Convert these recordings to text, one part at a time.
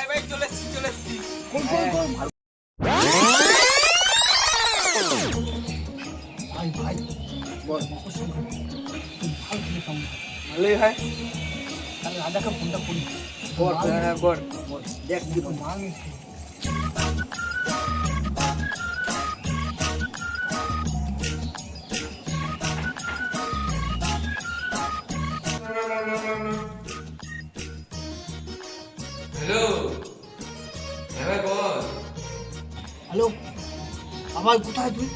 ভাই চলে এসছি কোন ভাই ভাই বল ভালোই হয়। তাহলে রাজাকে ফোনটা করি। কর দেখ কি মাল এসছে। হ্যালো, হ্যাঁ ভাই বল। হ্যালো আবার কোথায় তুই?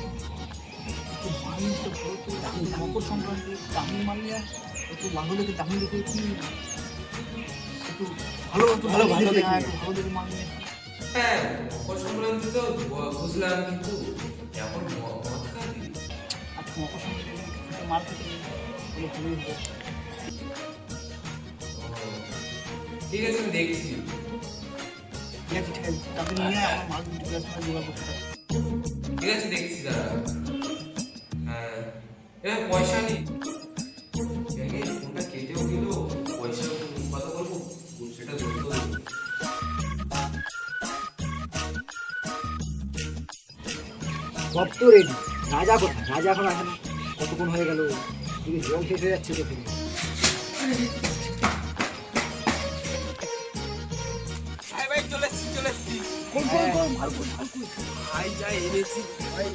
একটু মাল নিতে বলো তো, এখন মকর সংক্রান্তি দামি মাল নিয়ে একটু লাঙ্গলেকে দামি দেখে কি একটু ভালো একটু ভালো ভালো দেখে দেখে একটু ভালো দেখে মাল নিয়ে। হ্যাঁ মকর সংক্রান্তি তো বুঝলাম, কিন্তু এখন মদ খাবি? আচ্ছা মকর সংক্রান্তি মাল খেতে গেলে ভালোই হবে। ঠিক আছে আমি দেখছি। ঠিক আছে ঠিক আছে, তাকে নিয়ে আমার মাল দুটো জোগাড় করতে হবে। ঠিক আছে দেখছি দাঁড়া। হ্যাঁ এবার পয়সা নেই, ফোনটা কেটেও দিল, পয়সা কথা বলবো সেটা ধরতে হবে। সব তো রেডি। রাজা কোথায়? রাজা এখন আসে না, কতক্ষণ হয়ে গেল, যদি জল শেষ হয়ে যাচ্ছে তো ফিরে। ভাই চলে এসছি। কোন ভাই যাই এনেছি ভাই